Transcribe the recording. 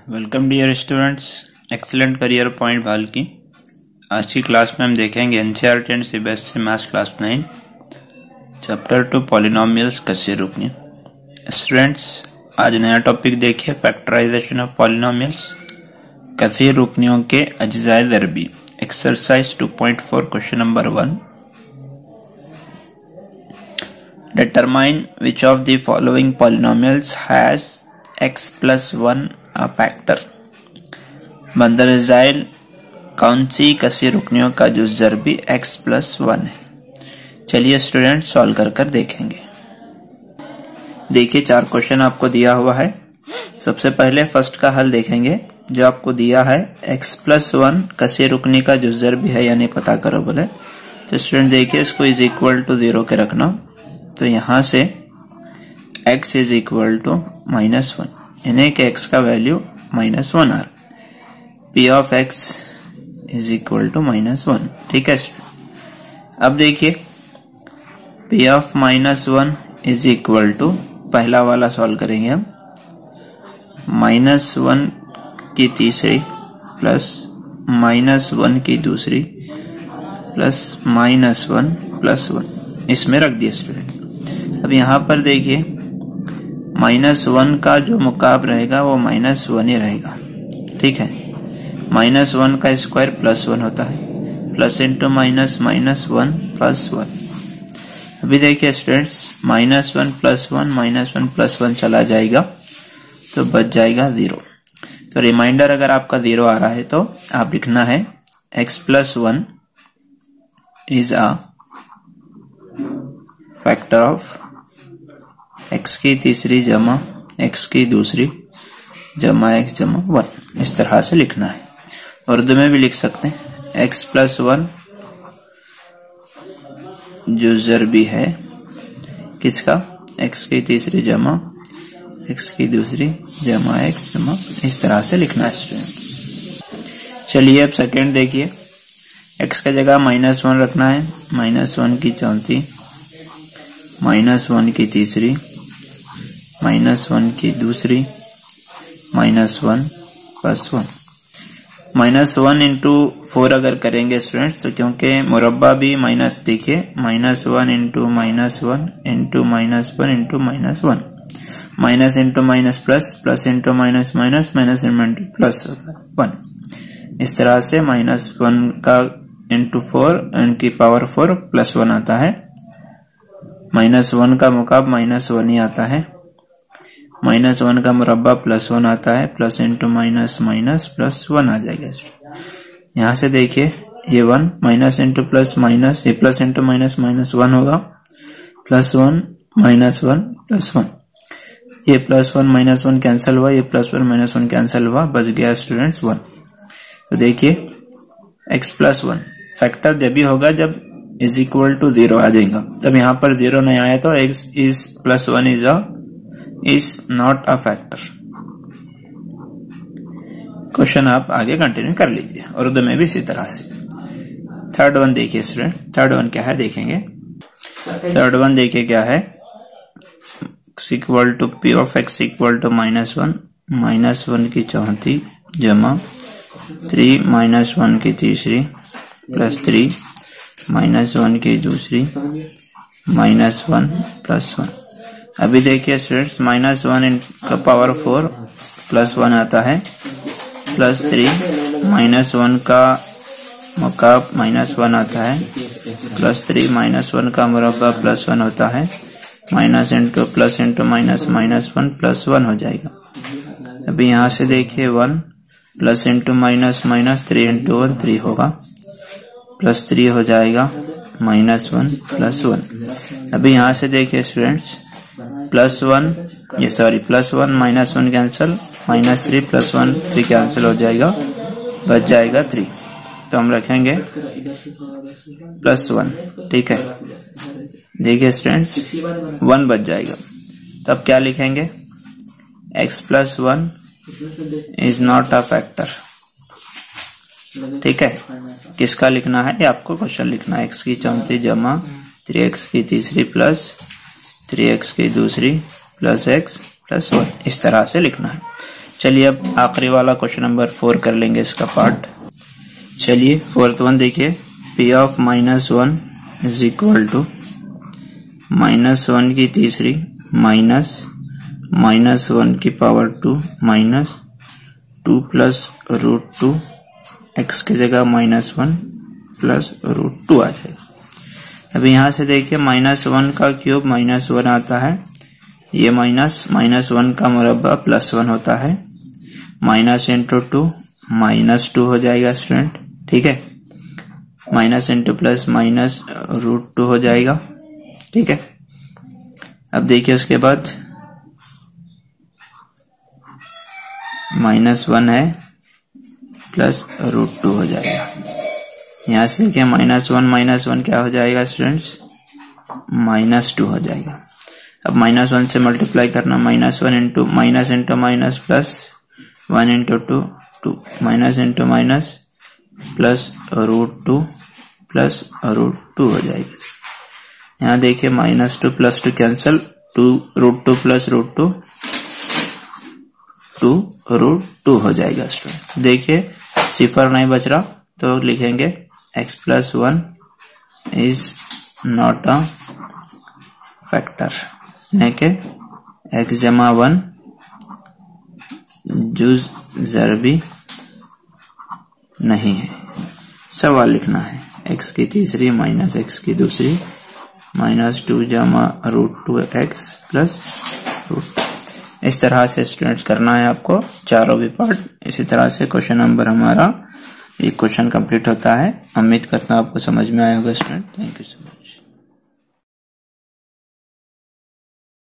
Welcome dear students, excellent career point भाल की आज की क्लास में हम देखेंगे NCERT and CBSE maths class 9 chapter 2 polynomials कसे रुकने। स्टूडेंट्स आज नया टॉपिक देखिए फैक्टराइजेशन ऑफ पॉलिनोमियल्स कसे रुकनियों के अज्जाए दरबी। Exercise 2.4 question number 1। Determine which of the following polynomials has x plus 1 a factor। बंदरजाइल कौन सी कसी रुकनियों का जो ज़रबी x plus 1 है। चलिए स्टूडेंट सॉल्व कर कर देखेंगे। देखिए 4 क्वेश्चन आपको दिया हुआ है। सबसे पहले फर्स्ट का हल देखेंगे जो आपको दिया है x plus 1 कसी रुकनी का जो ज़रबी है यानी पता करो बोले। तो स्टूडेंट देखिए इसको इज इक्वल टू 0 के रखना, तो यहाँ से x इज इक्वल टू -1 यानी कि x का वैल्यू -1 आ रहा। p of x is equal to -1। ठीक है, अब देखिए p of -1 is equal to पहला वाला सॉल्व करेंगे हम -1 की तीसरी प्लस -1 की दूसरी प्लस -1 प्लस 1 इसमें रख दिया स्टूडेंट। अब यहाँ पर देखिए -1 का जो मुकाब रहेगा वो -1 ही रहेगा। ठीक है, -1 का स्क्वायर +1 होता है, प्लस इंटू माइनस -1 प्लस 1। अभी देखिए स्टूडेंट्स -1 प्लस 1 -1 प्लस 1 चला जाएगा तो बच जाएगा 0। तो रिमाइंडर अगर आपका 0 आ रहा है तो आप लिखना है x plus 1 is a factor of x की तीसरी जमा x की दूसरी जमा x जमा 1। इस तरह से लिखना है। उर्दू में भी लिख सकते हैं x plus 1 जो ज़रबी है किसका, x की तीसरी जमा x की दूसरी जमा x जमा, इस तरह से लिखना है स्टूडेंट। चलिए अब सेकेंड देखिए, x का जगह -1 रखना है, -1 की चौथी -1 की तीसरी -1 की दूसरी -1 प्लस 1। -1 इंटू 4 अगर करेंगे स्टूडेंट्स तो क्योंकि मुरब्बा भी माइनस देखिए -1 into -1 into -1 into -1 minus into minus plus plus into minus minus minus into plus होता है 1। इस तरह से -1 का इंटू 4 इनकी पावर 4 प्लस 1 आता है। -1 का मुकाब -1 ही आता है, -1 का मुरब्बा +1 आता है, plus into minus minus plus 1 आ जाएगा। यहाँ से देखिए ये 1 माइनस इंटू प्लस माइनस, ये प्लस इंटू माइनस माइनस 1 होगा, +1 -1 प्लस 1, ये +1 -1 कैंसिल हुआ, ये +1 -1 कैंसिल हुआ, बच गया स्टूडेंट्स 1। तो देखिए x plus 1 फैक्टर जब भी होगा जब इज इक्वल टू 0 आ जाएगा। तब यहाँ पर 0 नहीं आया तो x is +1 is not a factor. Question आप आगे कंटिन्यू कर लीजिए, उर्दू में भी इसी तरह से। थर्ड वन देखिए स्टूडेंट, थर्ड वन क्या है देखेंगे। थर्ड वन देखिए क्या है, x equal to p of x equal to -1 की चौथी जमा 3 -1 की तीसरी प्लस 3 -1 की दूसरी -1 प्लस 1। अभी देखिए स्टूडेंट्स -1 का पावर 4 प्लस 1 आता है, प्लस 3 -1 का मुकाब -1 आता है, प्लस 3 -1 का मुरब्बा +1 होता है, minus into plus into minus -1 plus 1 हो जाएगा। अभी यहाँ से देखिए 1 plus into minus minus 3 into 1 3 होगा, प्लस 3 हो जाएगा -1 प्लस 1। अभी यहाँ से देखिए स्टूडेंट्स +1 -1 कैंसिल, -3 प्लस 1 3 कैंसिल हो जाएगा, बच जाएगा 3। तो हम रखेंगे +1। ठीक है, देखिए स्टूडेंट्स 1 बच जाएगा। तब क्या लिखेंगे, x plus 1 is not a factor. ठीक है, किसका लिखना है ये आपको क्वेश्चन लिखना है, x की चौथी जमा 3x की तीसरी प्लस 3x की दूसरी प्लस x प्लस 1 इस तरह से लिखना है। चलिए अब आखिरी वाला क्वेश्चन नंबर 4 कर लेंगे इसका पार्ट। चलिए फोर्थ वन देखिए, p of -1 is equal to -1 की तीसरी माइनस -1 की पावर 2 माइनस 2 प्लस √2 x की जगह -1 प्लस √2 आ जाएगा। अब यहाँ से देखिए -1 का क्यूब -1 आता है, ये -1 का मुरब्बा +1 होता है, माइनस इंटू 2 -2 हो जाएगा स्टूडेंट, ठीक है, माइनस इंटू प्लस माइनस √2 हो जाएगा, ठीक है। अब देखिए उसके बाद -1 है प्लस √2 हो जाएगा। यहाँ से देखिए -1 क्या हो जाएगा स्टूडेंट्स, -2 हो जाएगा। अब -1 से मल्टीप्लाई करना, -1 into minus plus 1 into 2 minus into minus plus √2 plus √2 हो जाएगा। यहाँ देखिए -2 प्लस 2 कैंसल, √2 प्लस √2 2√2 हो जाएगा स्टूडेंट। देखिए सिफर नहीं बच रहा तो लिखेंगे x + 1 is not a factor, यानी कि x जमा 1 जुज ज़रबी नहीं है। सवाल लिखना है x की तीसरी माइनस x की दूसरी -2 जमा √2x प्लस √2। इस तरह से स्टूडेंट्स करना है आपको चारों भी पार्ट। इसी तरह से क्वेश्चन नंबर हमारा एक क्वेश्चन कंप्लीट होता है। उम्मीद करता हूँ आपको समझ में आया होगा student. Thank you so much.